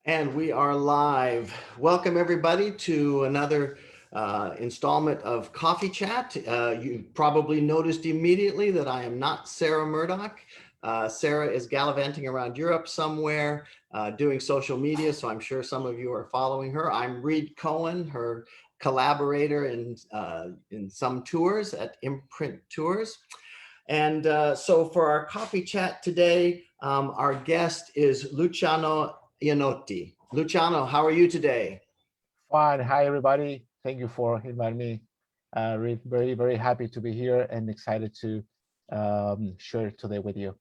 And we are live. Welcome everybody to another installment of Coffee Chat. You probably noticed immediately that I am not Sarah Murdoch. Sarah is gallivanting around Europe somewhere doing social media, so I'm sure some of you are following her. I'm Reed Cohen, her collaborator in some tours at Imprint Tours. And so for our coffee chat today, our guest is Luciano Ianotti. Luciano, how are you today? Fine. Hi, everybody. Thank you for inviting me. Very, very happy to be here and excited to share today with you.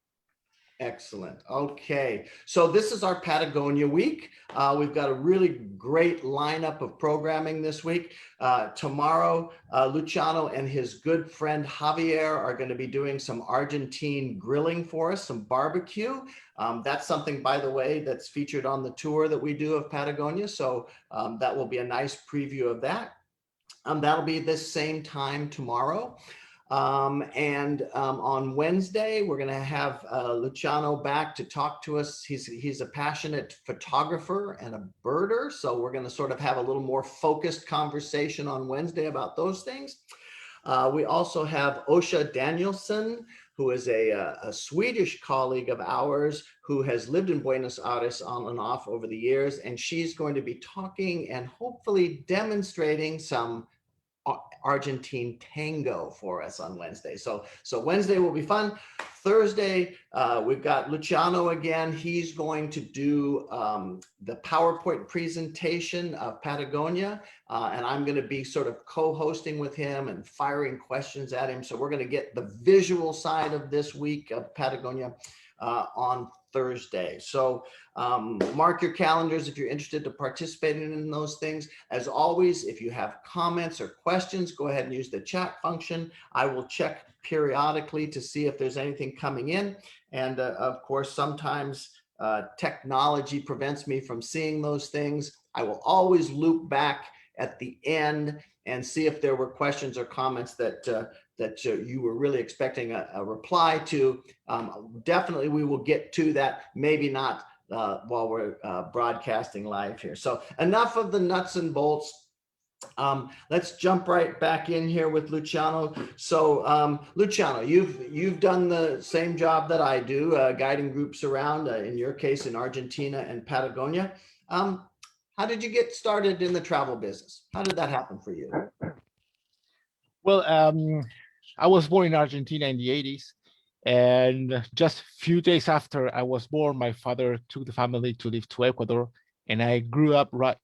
Excellent. Okay. So this is our Patagonia week. We've got a really great lineup of programming this week. Tomorrow, Luciano and his good friend Javier are going to be doing some Argentine grilling for us, some barbecue. That's something, by the way, that's featured on the tour that we do of Patagonia. So that will be a nice preview of that. That'll be this same time tomorrow. And on Wednesday, we're going to have Luciano back to talk to us. He's a passionate photographer and a birder. So we're going to sort of have a little more focused conversation on Wednesday about those things. We also have Osha Danielson, who is a Swedish colleague of ours who has lived in Buenos Aires on and off over the years. And she's going to be talking and hopefully demonstrating some Argentine tango for us on Wednesday. So Wednesday will be fun. Thursday, we've got Luciano again. He's going to do the PowerPoint presentation of Patagonia, and I'm going to be sort of co-hosting with him and firing questions at him. So we're going to get the visual side of this week of Patagonia on Thursday. So mark your calendars if you're interested to participate in those things. As always, if you have comments or questions, go ahead and use the chat function. I will check periodically to see if there's anything coming in. And of course, sometimes technology prevents me from seeing those things. I will always loop back at the end and see if there were questions or comments that you were really expecting a reply to. Definitely we will get to that, maybe not while we're broadcasting live here. So enough of the nuts and bolts. Let's jump right back in here with Luciano. So Luciano, you've done the same job that I do, guiding groups around, in your case in Argentina and Patagonia. How did you get started in the travel business? How did that happen for you? Well, I was born in Argentina in the 80s. And just a few days after I was born, my father took the family to live to Ecuador. And I grew up right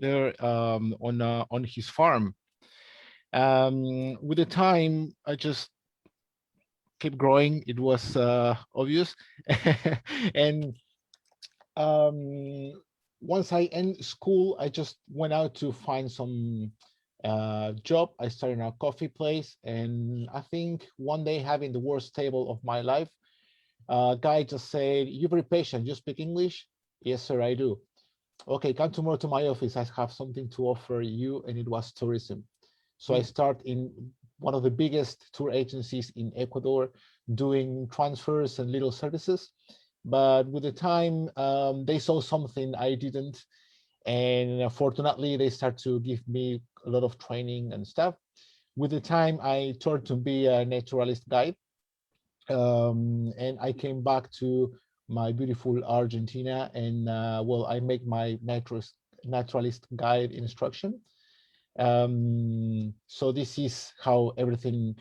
there on his farm. With the time, I just kept growing. It was obvious. And once I end school, I just went out to find some job. I started in a coffee place, and I think one day, having the worst table of my life, a guy just said, "You're very patient. You speak English?" "Yes, sir, I do." "Okay, come tomorrow to my office. I have something to offer you," and it was tourism. So I start in one of the biggest tour agencies in Ecuador, doing transfers and little services. But with the time, they saw something I didn't, and fortunately, they start to give me a lot of training and stuff. With the time, I turned to be a naturalist guide, and I came back to my beautiful Argentina, and well, I make my naturalist guide instruction. So this is how everything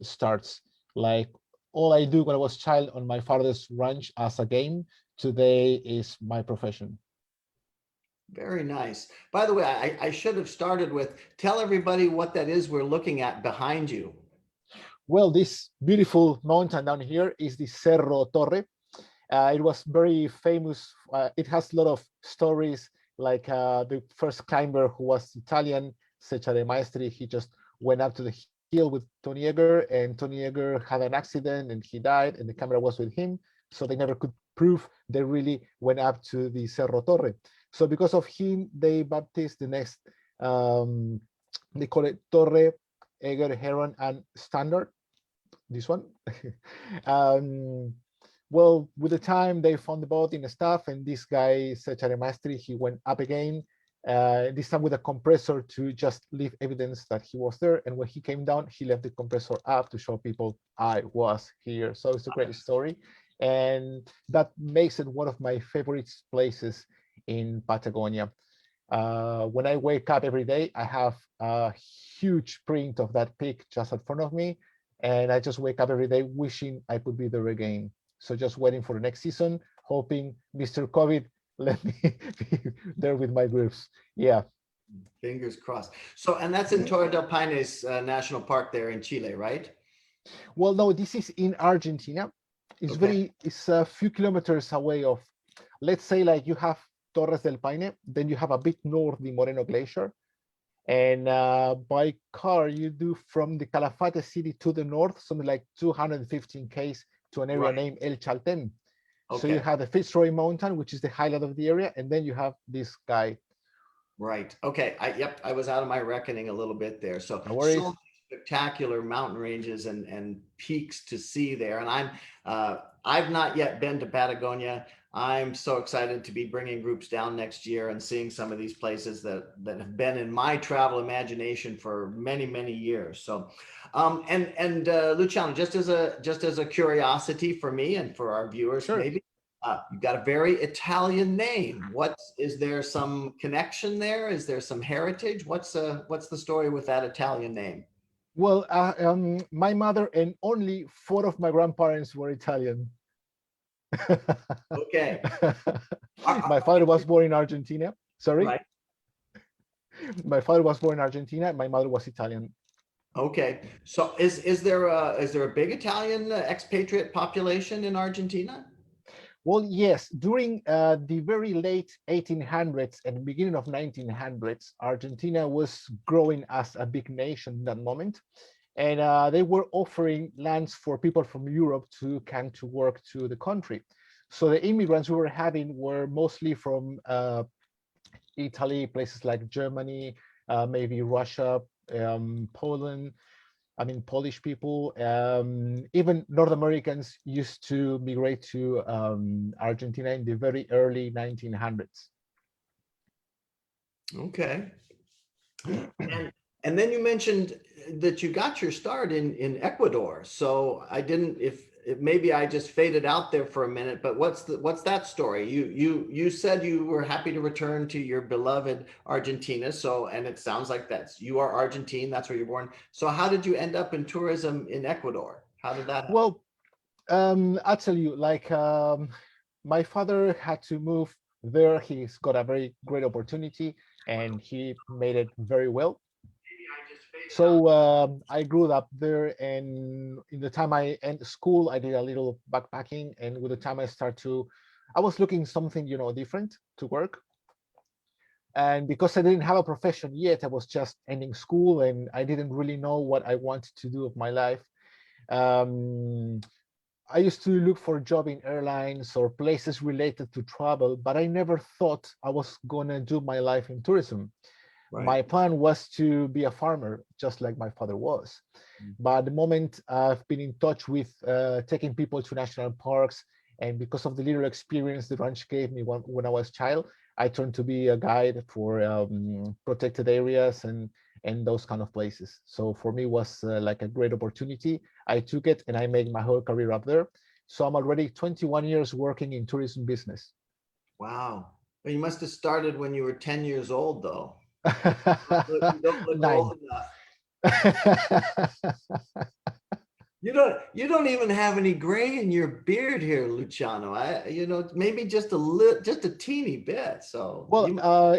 starts. Like, all I do when I was a child on my father's ranch as a game, today is my profession. Very nice. By the way, I should have started with, tell everybody what that is we're looking at behind you. Well, this beautiful mountain down here is the Cerro Torre. It was very famous. It has a lot of stories, like the first climber, who was Italian, Seccia de Maestri. He just went up to the hill with Tony Eger, and Tony Eger had an accident and he died, and the camera was with him. So they never could prove they really went up to the Cerro Torre. So because of him, they baptized the next, they call it Torre, Eger, Heron, and Standard, this one. um, Well, with the time they found the boat and stuff, and this guy, Secretary Mastery, he went up again, this time with a compressor to just leave evidence that he was there. And when he came down, he left the compressor up to show people I was here. So it's a great story. And that makes it one of my favorite places in Patagonia. When I wake up every day, I have a huge print of that peak just in front of me. And I just wake up every day wishing I could be there again. So just waiting for the next season, hoping Mr. COVID let me be there with my groups. Yeah. Fingers crossed. So, and that's in Torre del Paine's National Park there in Chile, right? Well, no, this is in Argentina. It's a few kilometers away of, let's say, like you have Torres del Paine, then you have a bit north the Moreno Glacier. And by car, you do from the Calafate city to the north, something like 215 km to an area named El Chalten. So you have the Fitzroy Mountain, which is the highlight of the area, and then you have this guy. Right. Okay. I was out of my reckoning a little bit there. So, No worries. so many spectacular mountain ranges and peaks to see there. And I've not yet been to Patagonia. I'm so excited to be bringing groups down next year and seeing some of these places that have been in my travel imagination for many, many years. So, and Luciano, just as a curiosity for me and for our viewers, Sure. maybe. You've got a very Italian name. Is there some connection there? Is there some heritage? What's the story with that Italian name? Well, my mother and only four of my grandparents were Italian. Okay. My father was born in Argentina. Sorry. Right. My father was born in Argentina. And my mother was Italian. Okay. So is there a big Italian expatriate population in Argentina? Well, yes. During the very late 1800s and beginning of 1900s, Argentina was growing as a big nation in that moment. And they were offering lands for people from Europe to come to work to the country. So the immigrants we were having were mostly from Italy, places like Germany, maybe Russia, Poland. I mean, Polish people, even North Americans used to migrate to Argentina in the very early 1900s. Okay. And then you mentioned that you got your start in Ecuador. So I didn't, if maybe I just faded out there for a minute, but what's that story? You said you were happy to return to your beloved Argentina. So, and it sounds like you are Argentine, that's where you're born. So how did you end up in tourism in Ecuador? How did that happen? Well, I'll tell you, like my father had to move there. He's got a very great opportunity and he made it very well. So I grew up there, and in the time I ended school, I did a little backpacking, and with the time I was looking something, different to work. And because I didn't have a profession yet, I was just ending school, and I didn't really know what I wanted to do with my life. I used to look for a job in airlines or places related to travel, but I never thought I was gonna do my life in tourism. Right. My plan was to be a farmer, just like my father was. But the moment I've been in touch with taking people to national parks, and because of the little experience the ranch gave me when I was a child, I turned to be a guide for protected areas and those kind of places. So for me, it was like a great opportunity. I took it and I made my whole career up there. So I'm already 21 years working in tourism business. Wow. Well, you must have started when you were 10 years old, though. You don't look 9. old enough. You don't even have any gray in your beard here, Luciano. Maybe just a teeny bit. So well,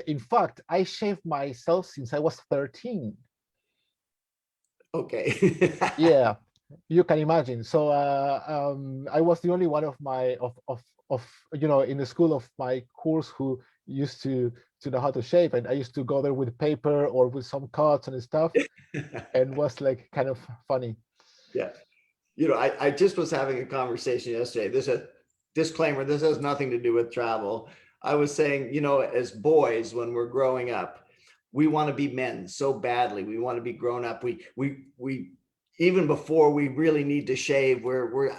in fact, I shaved myself since I was 13. Okay. Yeah, you can imagine. So I was the only one of my in the school of my course who used to know how to shave, and I used to go there with paper or with some cuts and stuff, and was like kind of funny. Yeah. I just was having a conversation yesterday. There's a disclaimer. This has nothing to do with travel. I was saying, as boys, when we're growing up, we want to be men so badly. We want to be grown up. We even before we really need to shave, we're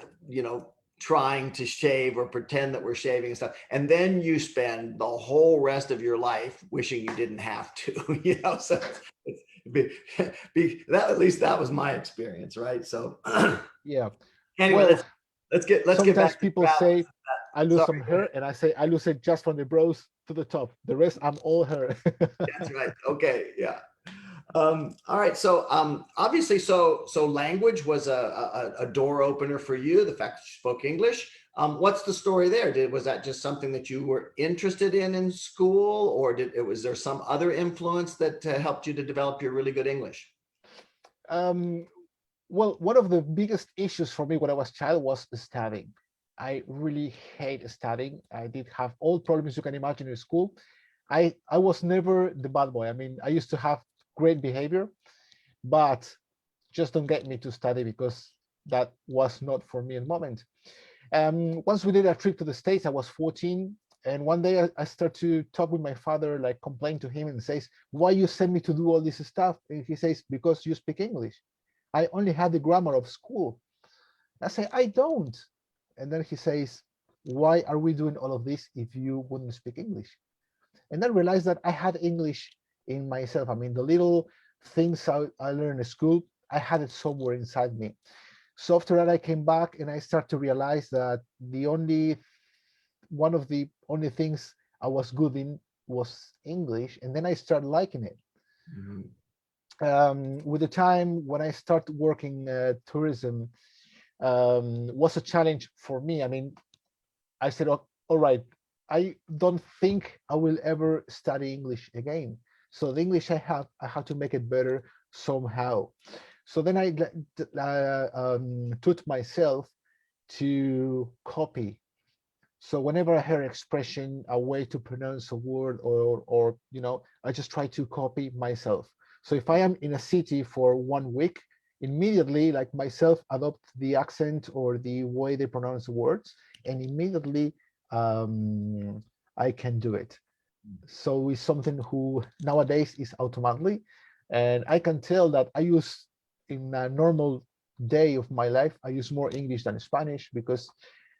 trying to shave or pretend that we're shaving and stuff. And then you spend the whole rest of your life wishing you didn't have to, so that, at least that was my experience, right? So Yeah. anyway, Well, let's get sometimes back to people travel. say I lose Sorry, some go hair, ahead. and I say I lose it just from the brows to the top. The rest, I'm all hair. That's right. Okay, yeah. All right. So obviously, so language was a door opener for you. The fact that you spoke English. What's the story there? Was that just something that you were interested in school, or was there some other influence that helped you to develop your really good English? um, well, one of the biggest issues for me when I was a child was studying. I really hate studying. I did have all problems you can imagine in school. I was never the bad boy. I mean, I used to have great behavior, but just don't get me to study because that was not for me at the moment. Once we did a trip to the States, I was 14. And one day I start to talk with my father, like complain to him and says, why you send me to do all this stuff? And he says, because you speak English. I only had the grammar of school. I say, I don't. And then he says, why are we doing all of this if you wouldn't speak English? And then realized that I had English in myself. I mean, the little things I learned in school, I had it somewhere inside me. So after that, I came back and I start to realize that the only one of the only things I was good in was English, and then I started liking it. Mhm. With the time when I started working tourism, was a challenge for me. I mean, I said, "Oh, all right, I don't think I will ever study English again. So the English I have to make it better somehow." So then I taught myself to copy. So whenever I hear an expression, a way to pronounce a word, or I just try to copy myself. So if I am in a city for 1 week, immediately, like myself, adopt the accent or the way they pronounce the words, and immediately um, I can do it. So it's something who nowadays is automatically, and I can tell that I use in a normal day of my life, I use more English than Spanish because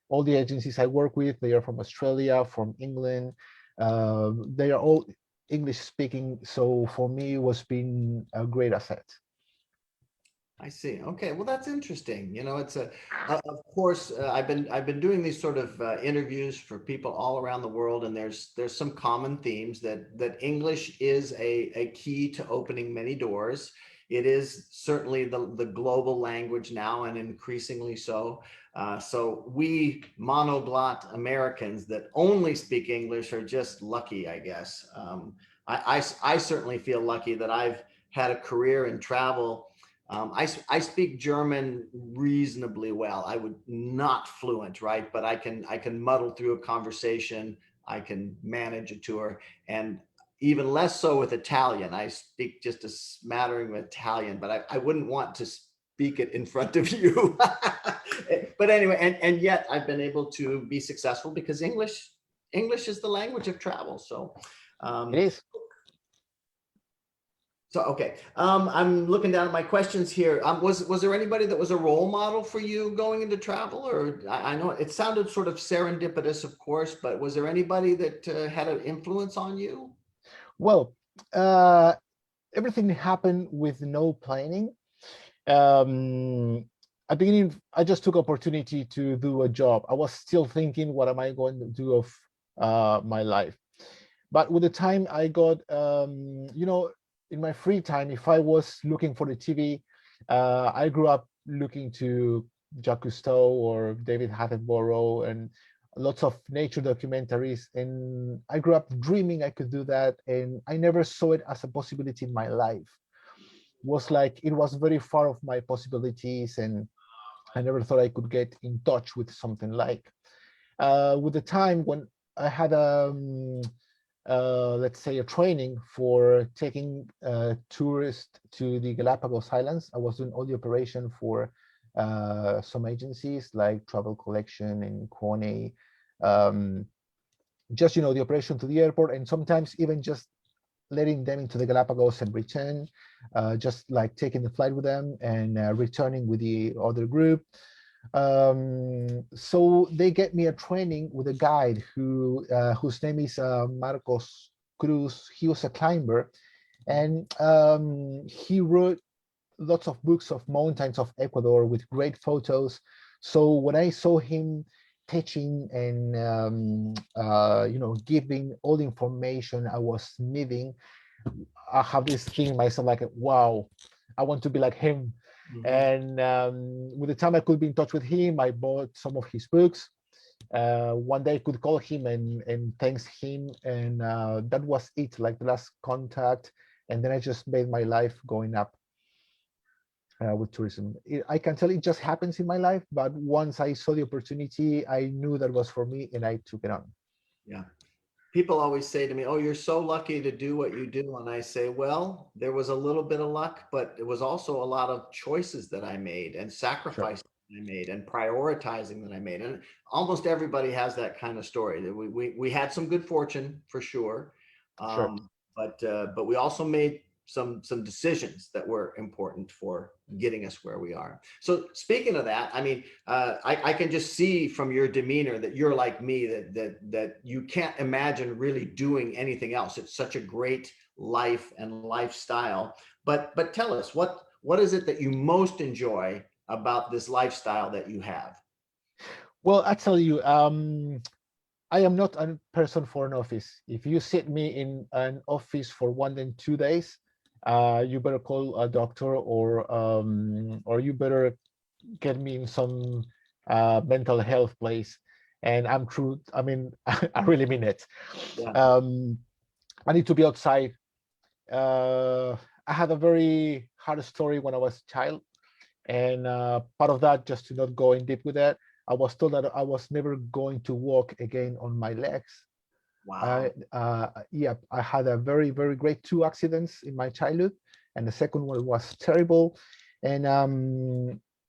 all the agencies I work with, they are from Australia, from England. They are all English speaking. So for me, it was been a great asset. I see. Okay, well, that's interesting. It's of course, I've been doing these sort of interviews for people all around the world, and there's some common themes that English is a key to opening many doors. It is certainly the global language now, and increasingly so. So we monoglot Americans that only speak English are just lucky, I guess. I certainly feel lucky that I've had a career in travel. I speak German reasonably well. I would not fluent, right? But I can muddle through a conversation. I can manage a tour, and even less so with Italian. I speak just a smattering of Italian, but I wouldn't want to speak it in front of you. But anyway, and yet I've been able to be successful because English is the language of travel. So It um, is. so okay, I'm looking down at my questions here. Was there anybody that was a role model for you going into travel, or I know it sounded sort of serendipitous, of course, but was there anybody that had an influence on you? Well, uh, everything happened with no planning. Um, at the beginning, I just took opportunity to do a job. I was still thinking, what am I going to do of my life? But with the time, I got, in my free time, if I was looking for the TV, I grew up looking to Jacques Cousteau or David Attenborough and lots of nature documentaries. And I grew up dreaming I could do that. And I never saw it as a possibility in my life. Was like it was very far of my possibilities, and I never thought I could get in touch with something like. With the time when I had let's say a training for taking tourists to the Galapagos Islands. I was doing all the operation for some agencies like Travel Collection and Kone. Um, just the operation to the airport, and sometimes even just letting them into the Galapagos and return, just like taking the flight with them and returning with the other group. So they get me a training with a guide whose name is Marcos Cruz. He was a climber, and he wrote lots of books of mountains of Ecuador with great photos. So when I saw him teaching and giving all the information I was needing, I have this thing in myself like, wow, I want to be like him. Mhm. And with the time I could be in touch with him, I bought some of his books. One day I could call him and thanks him, and that was it, like the last contact. And then I just made my life going up with tourism. I can tell it just happens in my life, but once I saw the opportunity, I knew that was for me, and I took it on. Yeah. People always say to me, "Oh, you're so lucky to do what you do." And I say, "Well, there was a little bit of luck, but it was also a lot of choices that I made and Sure, sacrifices I made and prioritizing that I made." And almost everybody has that kind of story. That we had some good fortune for sure, sure. but we also made some decisions that were important for getting us where we are. So speaking of that, I mean, I can just see from your demeanor that you're like me, that you can't imagine really doing anything else. It's such a great life and lifestyle. But tell us, what is it that you most enjoy about this lifestyle that you have? Well, I tell you, I am not a person for an office. If you sit me in an office for 1 and 2 days, you better call a doctor, or you better get me in some mental health place. And I'm true. I mean, I really mean it. Yeah. Um, I need to be outside. Uh, I had a very hard story when I was a child, and part of that, just to not go in deep with that, I was told that I was never going to walk again on my legs. Wow. Yeah, I had a very, very great two accidents in my childhood, and the second one was terrible. And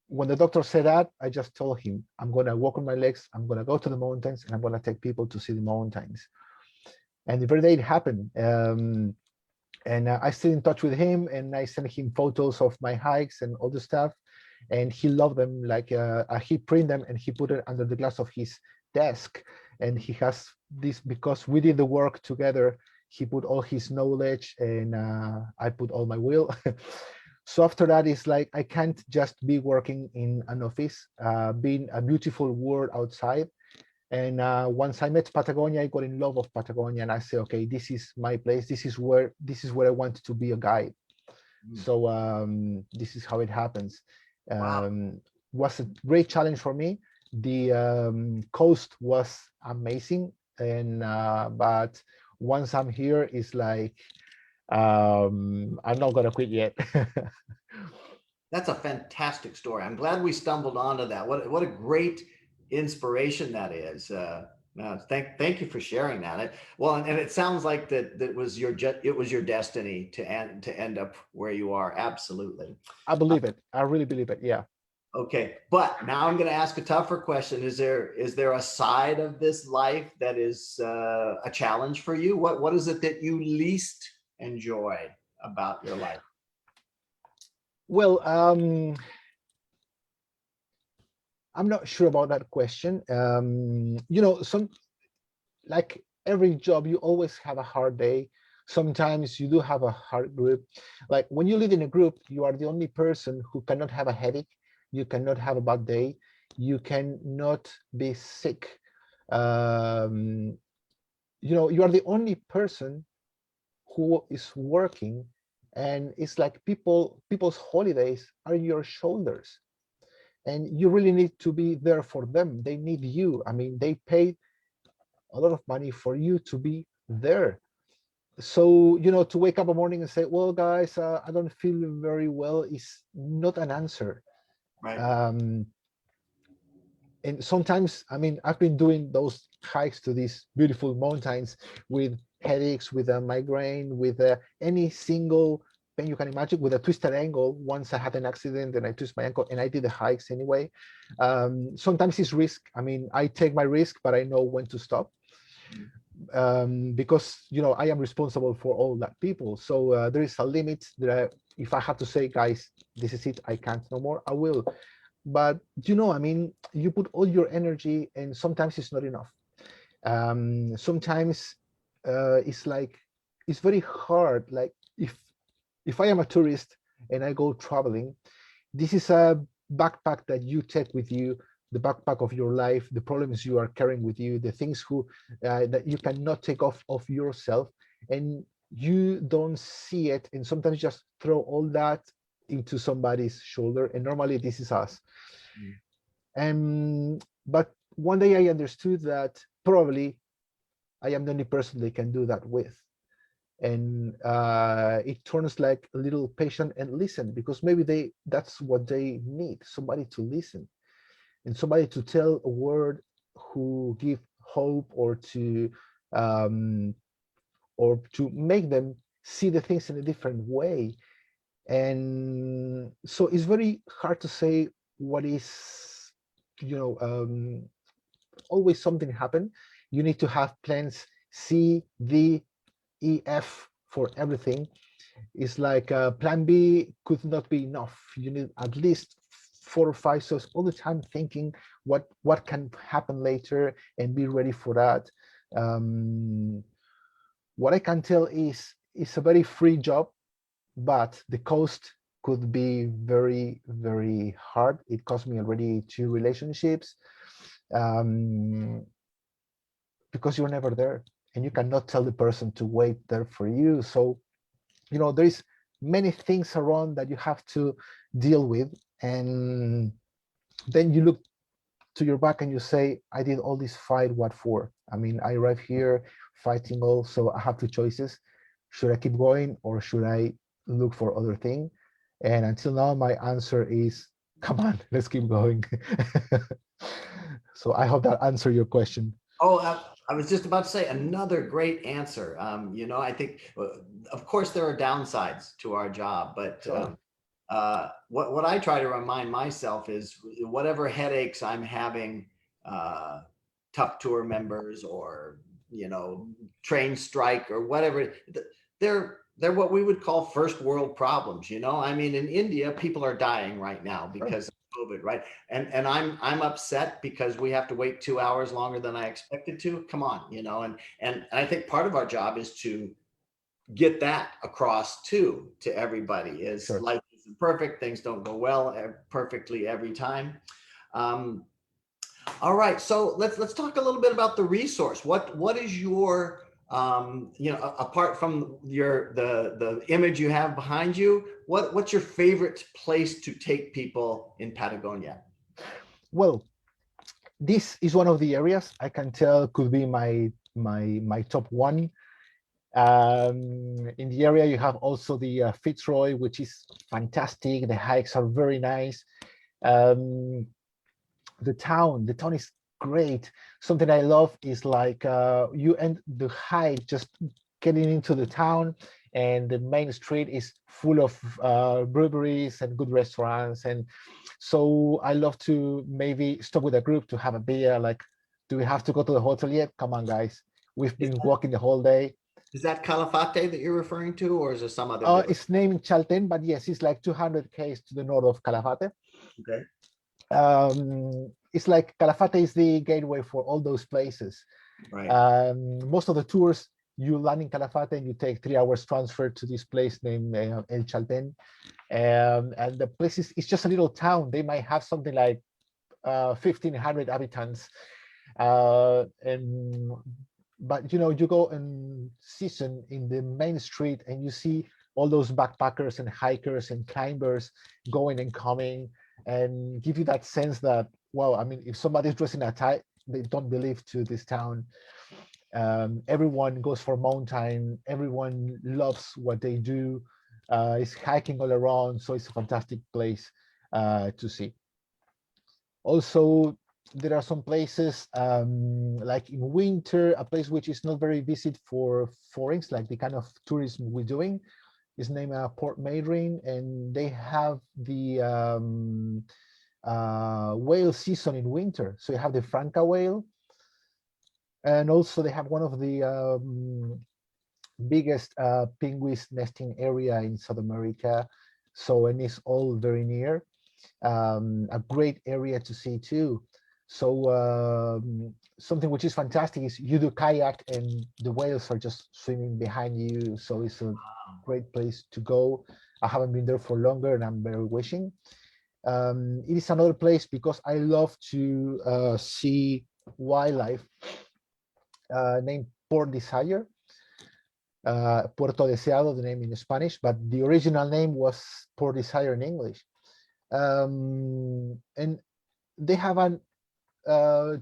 when the doctor said that, I just told him, I'm going to walk on my legs, I'm going to go to the mountains, and I'm going to take people to see the mountains. And the very day it happened. And I stayed in touch with him, and I sent him photos of my hikes and all the stuff, and he loved them. Like he print them and he put it under the glass of his desk, and he has this because we did the work together. He put all his knowledge, and I put all my will. So after that, it's like I can't just be working in an office, being a beautiful world outside. And once I met Patagonia, I got in love of Patagonia, and I say, okay, this is my place. This is where I want to be a guide. Mm. So this is how it happens. Wow. Was a great challenge for me. The coast was amazing, and but once I'm here, it's like I'm not gonna quit yet. That's a fantastic story. I'm glad we stumbled onto that. What a great inspiration that is. Thank you for sharing that. Well, and it sounds like that was it was your destiny to end up where you are. Absolutely. I believe it. I really believe it. Yeah. Okay, but now I'm going to ask a tougher question. Is there a side of this life that is a challenge for you? What is it that you least enjoy about your life? Well, I'm not sure about that question. Some like every job, you always have a hard day. Sometimes you do have a hard group. Like when you live in a group, you are the only person who cannot have a headache. You cannot have a bad day. You cannot be sick. Um, you are the only person who is working, and it's like people's holidays are your shoulders, and you really need to be there for them. They need you. I mean, they pay a lot of money for you to be there. So to wake up a morning and say, well guys, I don't feel very well, is not an answer. Right. um, and sometimes, I mean, I've been doing those hikes to these beautiful mountains with headaches, with a migraine, with any single pain you can imagine, with a twisted ankle. Once I had an accident and I twisted my ankle, and I did the hikes anyway. Sometimes it's risk. I mean, I take my risk, but I know when to stop, because I am responsible for all that people. So there is a limit that if I have to say, guys, this is it, I can't no more, I will. but I mean, you put all your energy, and sometimes it's not enough. Sometimes it's like it's very hard. Like if I am a tourist and I go traveling, this is a backpack that you take with you, the backpack of your life, the problems you are carrying with you, the things that you cannot take off of yourself, and you don't see it, and sometimes just throw all that into somebody's shoulder, and normally this is us. Mm. But one day I understood that probably I am the only person they can do that with. And it turns like a little patient and listen, because maybe that's what they need, somebody to listen and somebody to tell a word, who give hope, um, or to make them see the things in a different way. And so it's very hard to say what is, you know um, always something happen. You need to have plans C, D, E, F for everything. It's like plan B could not be enough. You need at least 4 or 5. So it's all the time thinking what can happen later and be ready for that. Um, what I can tell is it's a very free job, but the cost could be very, very hard. It cost me already 2 relationships, um, because you're never there and you cannot tell the person to wait there for you. So there is many things around that you have to deal with, and then you look to your back and you say, I did all this fight, what for? I mean, I arrived here fighting all, so I have 2 choices. Should I keep going, or should I look for other thing? And until now my answer is, come on, let's keep going. So I hope that answered your question. Oh, I was just about to say another great answer. I think, of course, there are downsides to our job, but Sure. what I try to remind myself is whatever headaches I'm having, uh, tough tour members or train strike or whatever, they're what we would call first world problems. I mean, in India, people are dying right now Sure. because of COVID, right? And I'm upset because we have to wait 2 hours longer than I expected to. Come on, and I think part of our job is to get that across to everybody is Sure. life isn't perfect, things don't go well perfectly every time. um, all right, so let's talk a little bit about the resource. What is your apart from the image you have behind you, what's your favorite place to take people in Patagonia? Well, this is one of the areas I can tell could be my top one. In the area, you have also the Fitzroy, which is fantastic. The hikes are very nice. Um, the town is great. Something I love is like you end the hike just getting into the town, and the main street is full of breweries and good restaurants. And so I love to maybe stop with a group to have a beer. Like, do we have to go to the hotel yet? Come on, guys. We've is been that, walking the whole day. is that Calafate that you're referring to, or is there some other village? It's named Chalten, but yes, it's like 200 km to the north of Calafate. Okay. It's like Calafate is the gateway for all those places. Right. Most of the tours, you land in Calafate and you take 3 hours transfer to this place named El Chalten. And the place is it's just a little town. They might have something like 1,500 inhabitants. And But you go in season in the main street and you see all those backpackers and hikers and climbers going and coming, and give you that sense that, wow, I mean, if somebody's dressing a tie, they don't believe to this town. Everyone goes for mountain. Everyone loves what they do. It's hiking all around, so it's a fantastic place to see. Also, there are some places like in winter, a place which is not very visited for foreigners, like the kind of tourism we're doing, is named Port Madryn, and they have the whale season in winter. So you have the Franca whale, and also they have one of the biggest penguins nesting area in South America. So, and it's all very near. a great area to see too. So something which is fantastic is you do kayak and the whales are just swimming behind you. So it's a great place to go. I haven't been there for longer and I'm very wishing. It is another place because I love to see wildlife named Port Desire, Puerto Deseado, the name in Spanish, but the original name was Port Desire in English. And they have an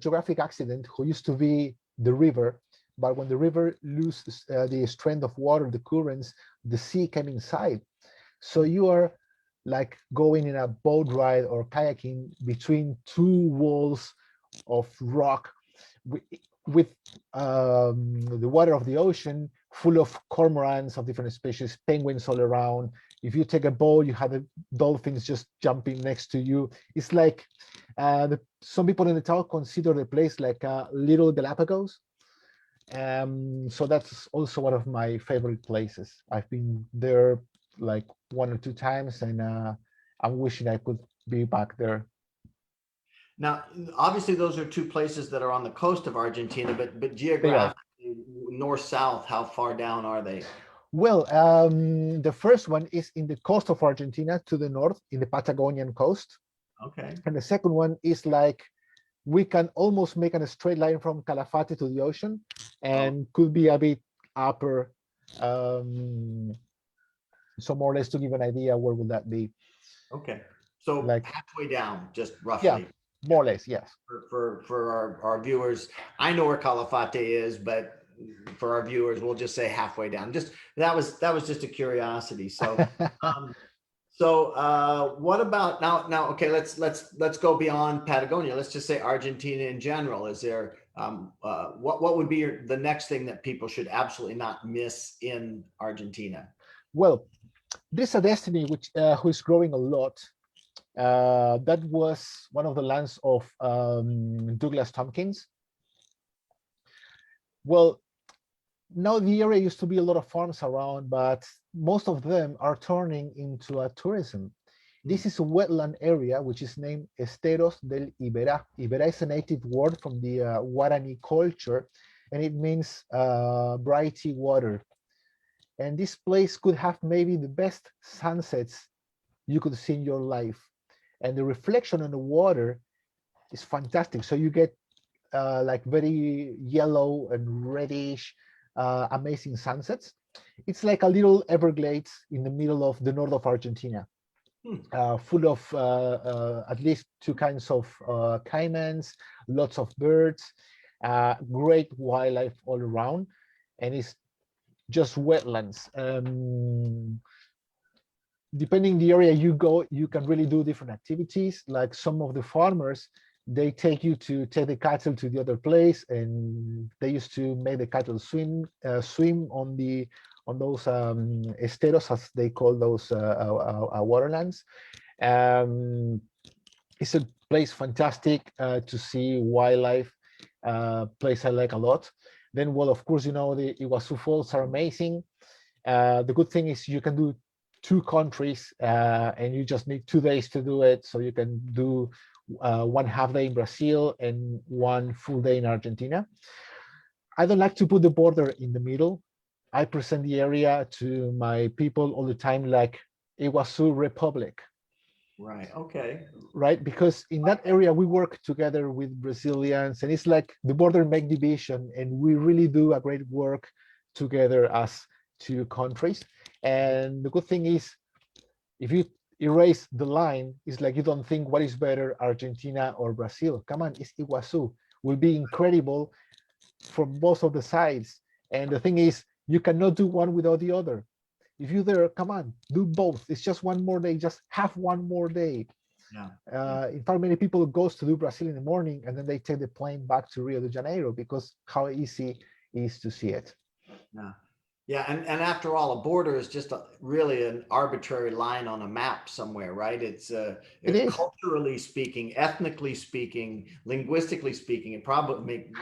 geographic accident who used to be the river, but when the river loses the strength of water, the currents, the sea came inside. So you are like going in a boat ride or kayaking between two walls of rock with the water of the ocean full of cormorants of different species, penguins all around. If you take a boat, you have the dolphins just jumping next to you. It's like some people in the town consider the place like a little Galapagos. So that's also one of my favorite places. I've been there like 1 or 2 times, and I'm wishing I could be back there. Now, obviously, those are two places that are on the coast of Argentina, but They are. geographically, north south, how far down are they? Well, the first one is in the coast of Argentina to the north, in the Patagonian coast. Okay. And the second one is like we can almost make a straight line from Calafate to the ocean and could be a bit upper. So more or less to give an idea, where would that be? Okay. So Like, halfway down, just yeah, roughly. more or less, yes. For our viewers, I know where Calafate is, but for our viewers, we'll just say halfway down. Just that was just a curiosity. So what about now? Okay, let's go beyond Patagonia. Let's just say Argentina in general. Is there what would be the next thing that people should absolutely not miss in Argentina? Well, there's a destiny which who is growing a lot. That was one of the lands of Douglas Tompkins. Well, now the area used to be a lot of farms around, but most of them are turning into a tourism. This is a wetland area which is named Esteros del Iberá. Iberá is a native word from the Guarani culture, and it means brighty water. And this place could have maybe the best sunsets you could see in your life. And the reflection on the water is fantastic. So you get like very yellow and reddish, amazing sunsets. It's like a little Everglades in the middle of the north of Argentina, full of at least two kinds of caimans, lots of birds, great wildlife all around, and it's just wetlands. Depending the area you go, you can really do different activities. Like some of the farmers, they take you to take the cattle to the other place, and they used to make the cattle swim on those esteros, as they call those waterlands. It's a place fantastic to see wildlife. Place I like a lot. Then, well, of course, you know the Iguazu Falls are amazing. The good thing is you can do two countries, and you just need 2 days to do it. So you can do 1/2 day in Brazil and 1 full day in Argentina. I don't like to put the border in the middle. I present the area to my people all the time like Iguazu Republic. Right. Okay. Right, because in that area we work together with Brazilians, and it's like the border make division, and we really do a great work together as 2 countries. And the good thing is, if you erase the line, it's like you don't think what is better, Argentina or Brazil. Come on, it's Iguazu. Will be incredible from both of the sides. And the thing is, you cannot do one without the other. If you're there, come on, do both. It's just 1 more day, just have 1 more day. Yeah. In fact, many people goes to do Brazil in the morning, and then they take the plane back to Rio de Janeiro because how easy it is to see it. Yeah. Yeah, and after all, a border is just really an arbitrary line on a map somewhere, right? It's It is. culturally speaking, ethnically speaking, linguistically speaking, it probably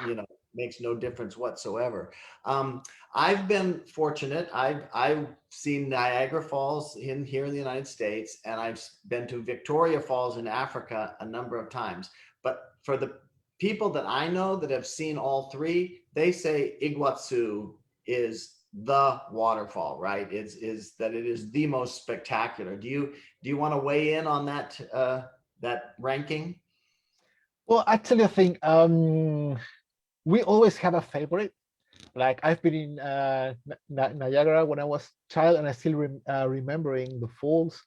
makes no difference whatsoever. I've been fortunate. I've seen Niagara Falls here in the United States, and I've been to Victoria Falls in Africa a number of times. But for the people that I know that have seen all three, they say Iguazu is the waterfall, right? Is that it is the most spectacular. Do you want to weigh in on that ranking? Well, actually, I think we always have a favorite. Like I've been in Niagara when I was child, and I still remembering the falls.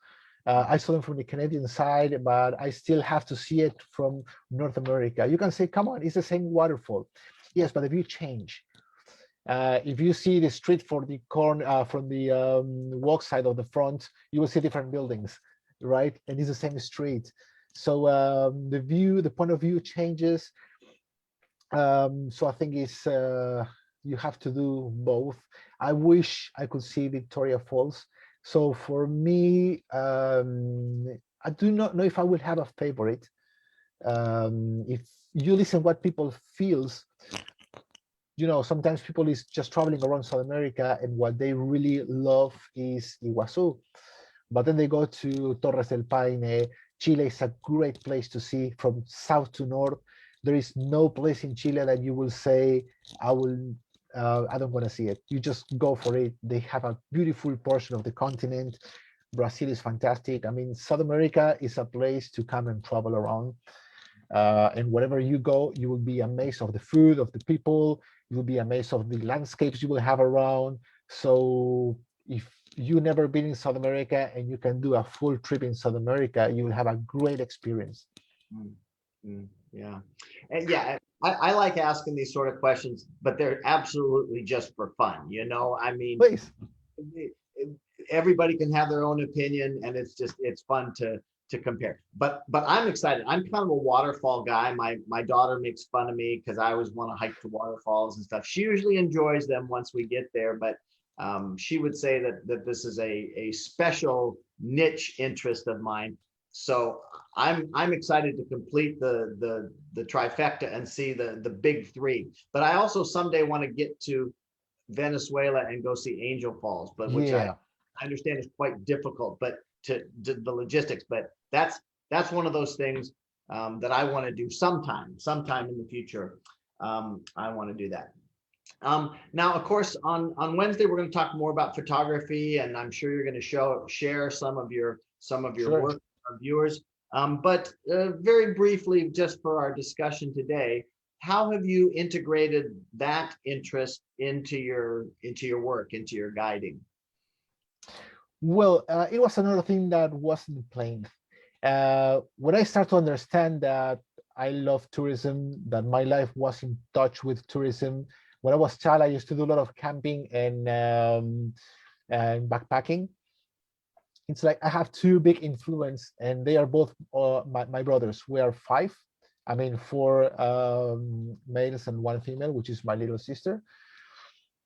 I saw them from the Canadian side, but I still have to see it from North America. You can say, come on, it's the same waterfall. Yes, but if you change, if you see the street for the from the walk side of the front, you will see different buildings, right? And it's the same street. So the point of view changes. So I think it's you have to do both. I wish I could see Victoria Falls. So for me, I do not know if I will have a favorite. If you listen what people feels, sometimes people is just traveling around South America, and what they really love is Iguazu. But then they go to Torres del Paine. Chile is a great place to see from south to north. There is no place in Chile that you will say, I don't want to see it. You just go for it. They have a beautiful portion of the continent. Brazil is fantastic. I mean, South America is a place to come and travel around. And wherever you go, you will be amazed of the food, of the people. You will be amazed of the landscapes you will have around. So if you never been in South America and you can do a full trip in South America, you will have a great experience. Yeah. And yeah, I like asking these sort of questions, but they're absolutely just for fun. I mean, Please. everybody can have their own opinion, and it's fun to compare. But I'm excited. I'm kind of a waterfall guy. My daughter makes fun of me because I always want to hike to waterfalls and stuff. She usually enjoys them once we get there, but she would say that this is a special niche interest of mine. So I'm excited to complete the trifecta and see the big three. But I also someday want to get to Venezuela and go see Angel Falls, but which I understand is quite difficult, but to the logistics. But that's one of those things that I want to do sometime in the future. I want to do that. Now, of course, on Wednesday we're going to talk more about photography, and I'm sure you're going to share some of your Sure. work with our viewers. But very briefly, just for our discussion today, how have you integrated that interest into your work, into your guiding? Well, it was another thing that wasn't planned. When I start to understand that I love tourism, that my life was in touch with tourism. When I was a child, I used to do a lot of camping and backpacking. It's like I have two big influence, and they are both my brothers. We are five. I mean, four males and one female, which is my little sister.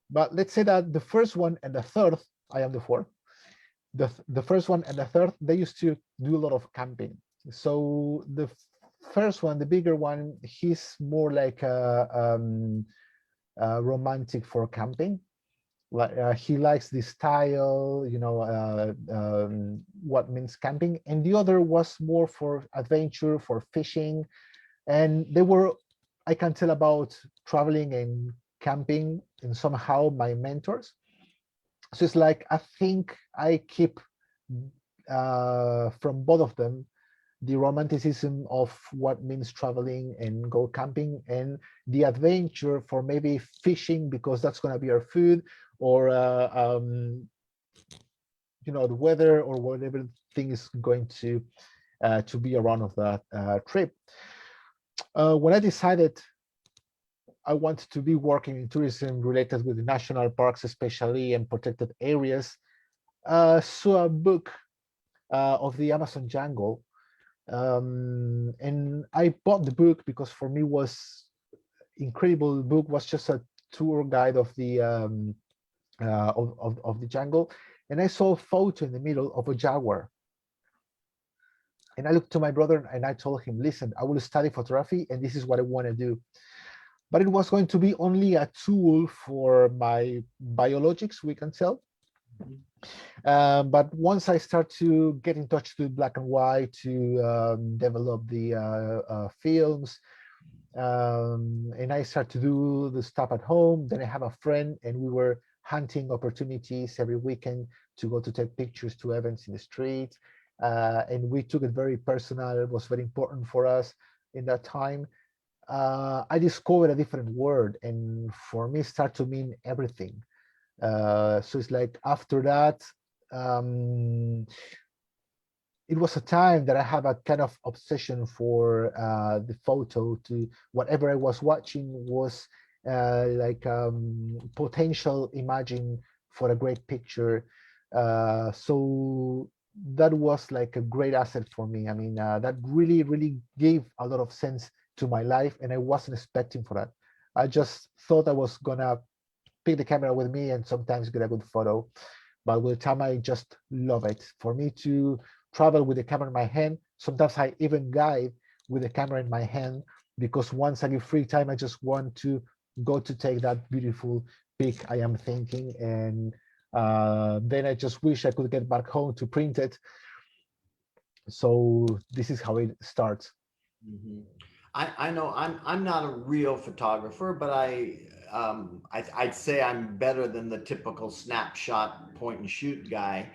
But let's say that the first one and the third, I am the fourth. The first one and the third, they used to do a lot of camping. So the first one, the bigger one, he's more like a romantic for camping. Like he likes the style, what means camping. And the other was more for adventure, for fishing. And they were, I can tell, about traveling and camping, and somehow my mentors. So it's like I think I keep from both of them the romanticism of what means traveling and go camping, and the adventure for maybe fishing, because that's going to be our food, or the weather, or whatever thing is going to be around of that trip. When I decided I wanted to be working in tourism related with the national parks, especially, and protected areas, saw a book of the Amazon jungle. And I bought the book because for me was incredible. Book was just a tour guide of the of the jungle, and I saw a photo in the middle of a jaguar. And I looked to my brother and I told him, listen, I will study photography and this is what I want to do. but it was going to be only a tool for my biologics, we can tell. But once I start to get in touch with black and white, to develop the films, and I start to do the stuff at home, then I have a friend, and we were hunting opportunities every weekend to go to take pictures to events in the street. And we took it very personal. It was very important for us in that time. I discovered a different word, and for me, start to mean everything. So it's like after that, um, it was a time that I have a kind of obsession for the photo. To whatever I was watching was like potential imagine for a great picture. So that was like a great asset for me. I mean, that really, really gave a lot of sense to my life, and I wasn't expecting for that. I just thought I was gonna pick the camera with me and sometimes get a good photo. But with time, I just love it. For me to travel with the camera in my hand, sometimes I even guide with the camera in my hand, because once I get free time, I just want to go to take that beautiful pic I am thinking. And then I just wish I could get back home to print it. So this is how it starts. Mhm. I know I'm not a real photographer, but I'd say I'm better than the typical snapshot point and shoot guy.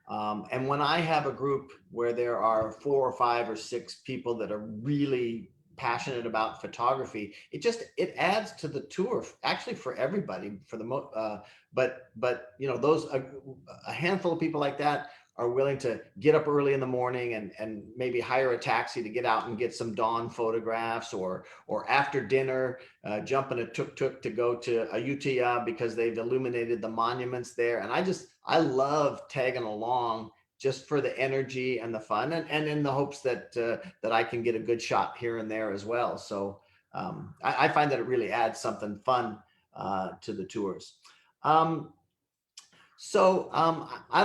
And when I have a group where there are 4 or 5 or 6 people that are really passionate about photography, it adds to the tour, actually, for everybody, for the but you know, those a handful of people like that are willing to get up early in the morning and maybe hire a taxi to get out and get some dawn photographs, or after dinner, jump in a tuk-tuk to go to Ayutthaya because they've illuminated the monuments there. And I love tagging along just for the energy and the fun, and in the hopes that I can get a good shot here and there as well. So I find that it really adds something fun to the tours. I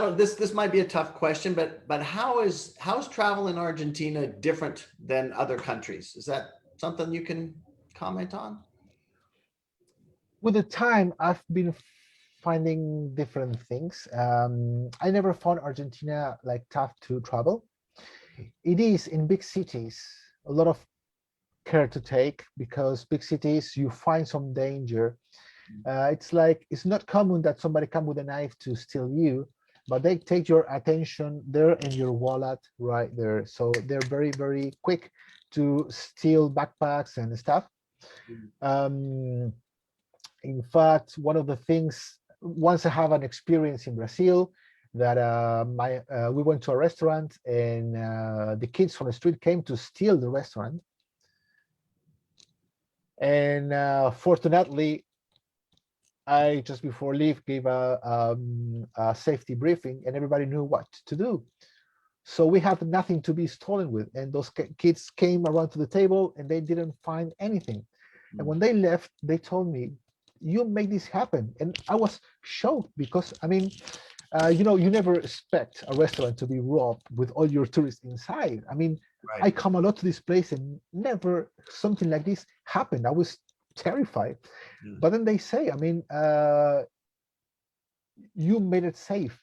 don't. This might be a tough question, but how is travel in Argentina different than other countries? Is that something you can comment on? With the time, I've been finding different things. I never found Argentina like tough to travel. It is in big cities, a lot of care to take, because big cities you find some danger. It's like it's not common that somebody come with a knife to steal you, but they take your attention there and your wallet right there. So they're very, very quick to steal backpacks and stuff. Um, in fact, one of the things, once I have an experience in Brazil, that my we went to a restaurant, and the kids from the street came to steal the restaurant. And fortunately, I just before leave gave a safety briefing, and everybody knew what to do. So we had nothing to be stolen with, and those kids came around to the table and they didn't find anything. And when they left, they told me, "You made this happen," and I was shocked, because I mean, you never expect a restaurant to be robbed with all your tourists inside. I mean, I Right. come a lot to this place and never something like this happened. I was terrified. Yeah. But then they say, I mean, you made it safe.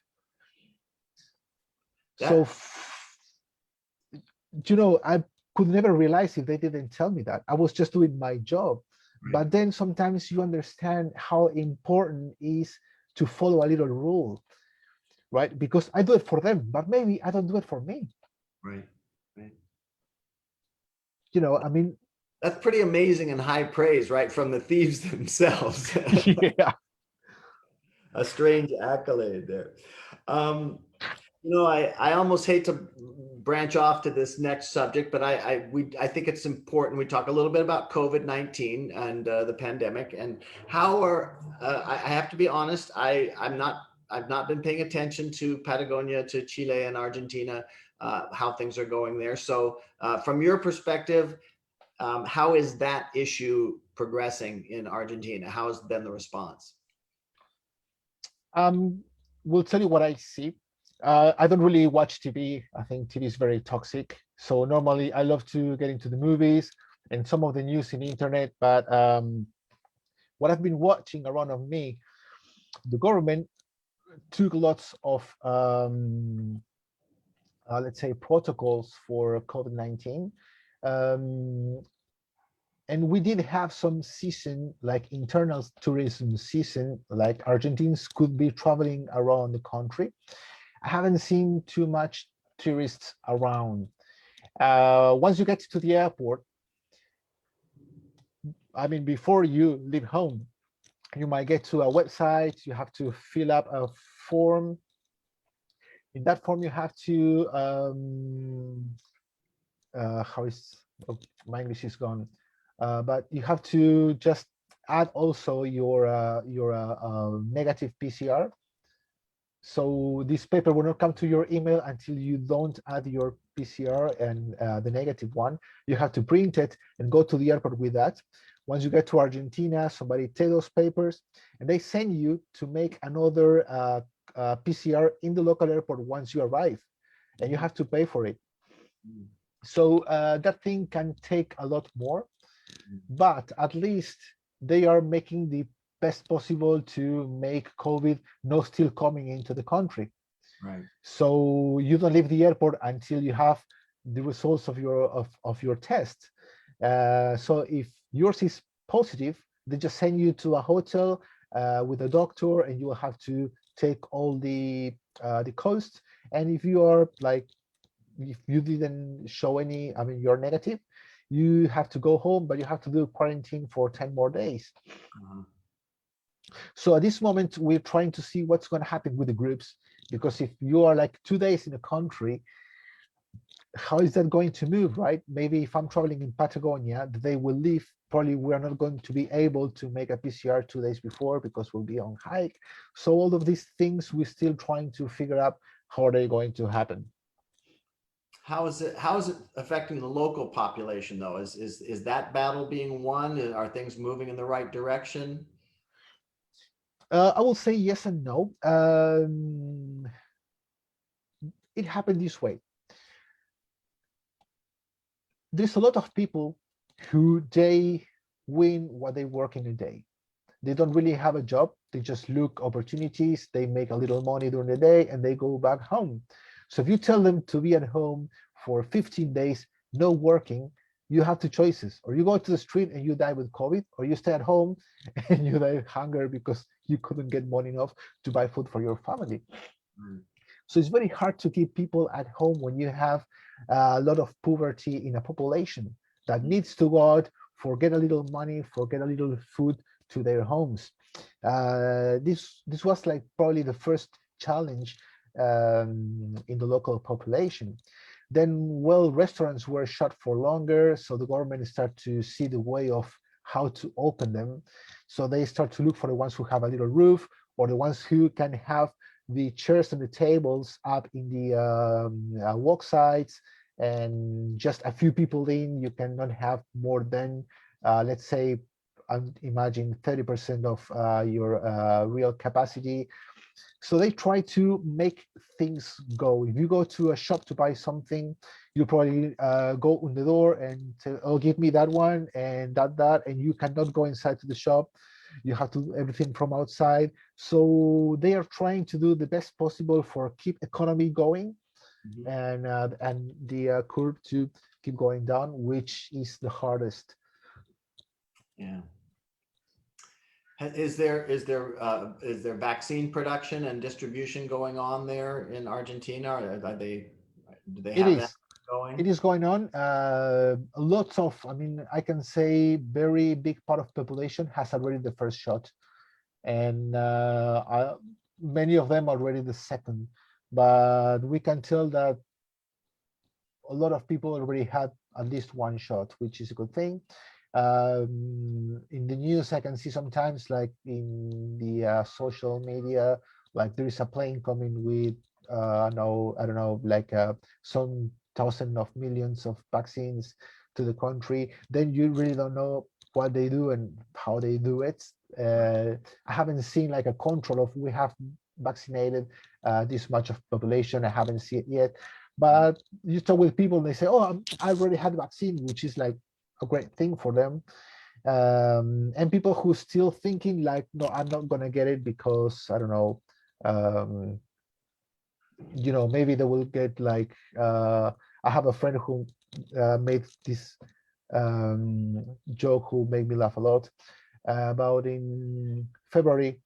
So, That I could never realize if they didn't tell me that. I was just doing my job. right. But then sometimes you understand how important it is to follow a little rule, right? Because I do it for them, but maybe I don't do it for me. Right. Right. I mean, That's pretty amazing and high praise, right, from the thieves themselves. yeah. A strange accolade there. Um, I almost hate to branch off to this next subject, but I think it's important we talk a little bit about COVID-19 and the pandemic, and how I have to be honest, I've not been paying attention to Patagonia, to Chile and Argentina, how things are going there. So from your perspective, how is that issue progressing in Argentina? How has been the response? Um, will tell you what I see. I don't really watch TV. I think TV is very toxic. So normally I love to get into the movies and some of the news in the internet. But what I've been watching around of me, the government took lots of let's say protocols for COVID-19. Um, and we did have some season, like internal tourism season, like Argentines could be traveling around the country. I haven't seen too much tourists around. Once you get to the airport, I mean, before you leave home, you might get to a website, you have to fill up a form. In that form, you have to, how is, oh, my English is gone, but you have to just add also your negative PCR. So this paper will not come to your email until you don't add your PCR and the negative one. You have to print it and go to the airport with that. Once you get to Argentina, somebody take those papers and they send you to make another PCR in the local airport once you arrive, and you have to pay for it. So that thing can take a lot more, but at least they are making the best possible to make COVID not still coming into the country. Right. So you don't leave the airport until you have the results of your test. So if yours is positive, they just send you to a hotel with a doctor, and you will have to take all the cost. And if you are like, if you didn't show any, I mean, you're negative, you have to go home, but you have to do quarantine for 10 more days. So at this moment, we're trying to see what's going to happen with the groups, because if you are like 2 days in a country, how is that going to move, right? Maybe if I'm traveling in Patagonia, the day we leave, probably we're not going to be able to make a PCR 2 days before because we'll be on hike. So all of these things, we're still trying to figure out how are they going to happen. How is it affecting the local population though? Is that battle being won? Are things moving in the right direction? I will say yes and no. It happened this way. There's a lot of people who they win what they work in a day. They don't really have a job. They just look opportunities. They make a little money during the day and they go back home. So if you tell them to be at home for 15 days, no working, you have two choices. Or you go to the street and you die with COVID, or you stay at home and you die of hunger because you couldn't get money enough to buy food for your family. So it's very hard to keep people at home when you have a lot of poverty in a population that needs to go out, forget a little money, forget a little food to their homes. This was like probably the first challenge in the local population. Then, well, restaurants were shut for longer, so the government started to see the way of how to open them. So they start to look for the ones who have a little roof, or the ones who can have the chairs and the tables up in the walk sides, and just a few people in. You cannot have more than, let's say, imagine 30% of your real capacity. So they try to make things go. If you go to a shop to buy something, you probably go on the door and say, oh, give me that one and that, and you cannot go inside to the shop. You have to do everything from outside. So they are trying to do the best possible for keep economy going, and the curve to keep going down, which is the hardest. Yeah. Is there vaccine production and distribution going on there in Argentina? Do they have that going? It is going on. Lots of, I mean, I can say very big part of population has already the first shot, and many of them already the second. But we can tell that a lot of people already had at least one shot, which is a good thing. In the news, I can see sometimes, like in the social media, like there is a plane coming with I don't know, like some thousand of millions of vaccines to the country. Then you really don't know what they do and how they do it. I haven't seen like a control of we have vaccinated this much of population. I haven't seen it yet. But you talk with people and they say, oh, I already had the vaccine, which is like a great thing for them. And people who still thinking like, no, I'm not gonna get it because I don't know, um, maybe they will get like, I have a friend who made this joke who made me laugh a lot about in February.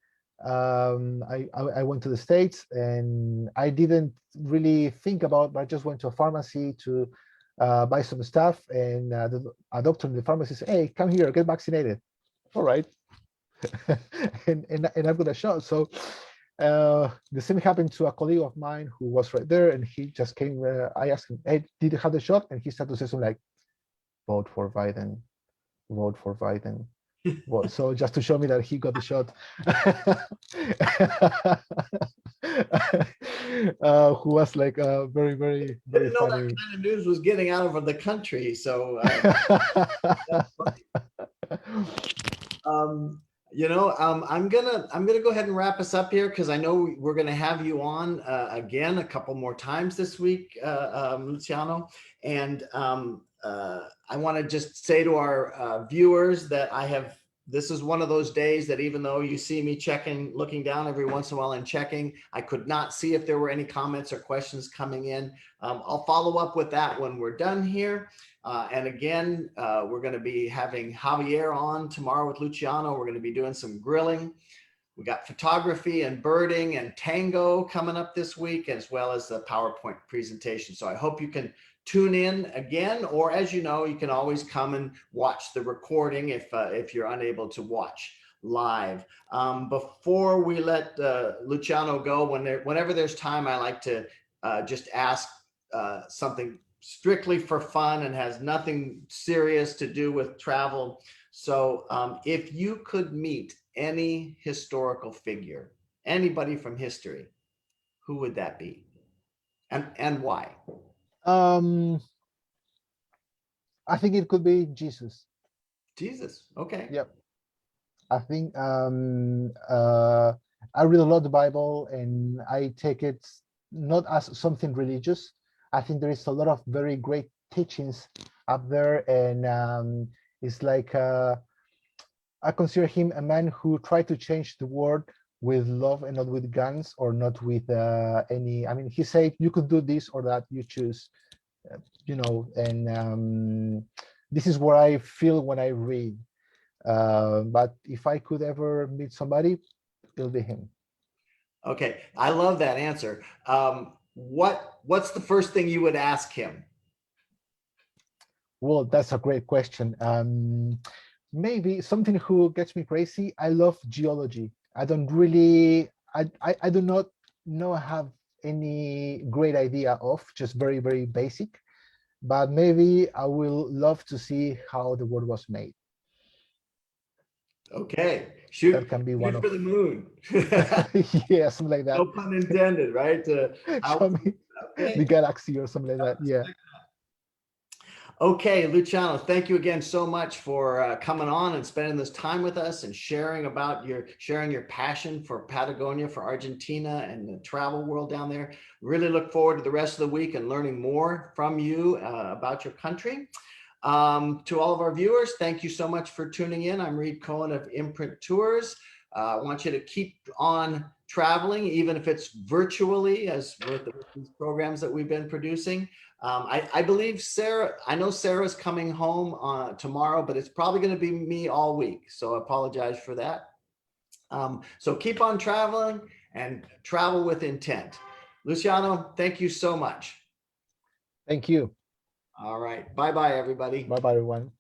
I went to the States and I didn't really think about, but I just went to a pharmacy to buy some stuff, and a doctor in the pharmacy said, "Hey, come here, get vaccinated." All right, and I've got a shot. So the same happened to a colleague of mine who was right there, and he just came. I asked him, "Hey, did you have the shot?" And he started to say something like, "Vote for Biden, vote for Biden." Well, so just to show me that he got the shot. Who was like very, very, very Didn't know that funny. kind of news was getting out of the country. So that's funny. Um, I'm gonna go ahead and wrap us up here because I know we're gonna have you on again a couple more times this week, Luciano. And I want to just say to our viewers that this is one of those days that even though you see me looking down every once in a while and checking, I could not see if there were any comments or questions coming in. I'll follow up with that when we're done here. And again, we're going to be having Javier on tomorrow with Luciano. We're going to be doing some grilling. We got photography and birding and tango coming up this week, as well as the PowerPoint presentation. So I hope you can tune in again, or as you know, you can always come and watch the recording if you're unable to watch live. Before we let Luciano go, whenever there's time, I like to just ask something strictly for fun and has nothing serious to do with travel. So if you could meet any historical figure, anybody from history, who would that be? And why? um, I think it could be Jesus. Jesus. Okay. Yep. I think I read a lot the Bible, and I take it not as something religious. I think there is a lot of very great teachings up there, and it's like I consider him a man who tried to change the world with love and not with guns, or not with any. I mean, he said you could do this or that, you choose, and this is what I feel when I read. But if I could ever meet somebody, it'll be him. Okay. I love that answer. What's the first thing you would ask him? Well, that's a great question. Maybe something who gets me crazy. I love geology. I don't really, I do not know have any great idea of, just very, very basic. But maybe I will love to see how the world was made. Okay. That can be one Shoot of, for the moon. yeah, something like that. No pun intended, right? Show me the Okay. galaxy or something like that. Yeah. Okay, Luciano, thank you again so much for coming on and spending this time with us and sharing your passion for Patagonia, for Argentina, and the travel world down there. Really look forward to the rest of the week and learning more from you about your country. To all of our viewers, thank you so much for tuning in. I'm Reed Cohen of Imprint Tours. I want you to keep on traveling, even if it's virtually, as with these programs that we've been producing. I believe I know Sarah's coming home tomorrow, but it's probably going to be me all week. So I apologize for that. So keep on traveling and travel with intent. Luciano, thank you so much. Thank you. All right. Bye-bye, everybody. Bye bye, everyone.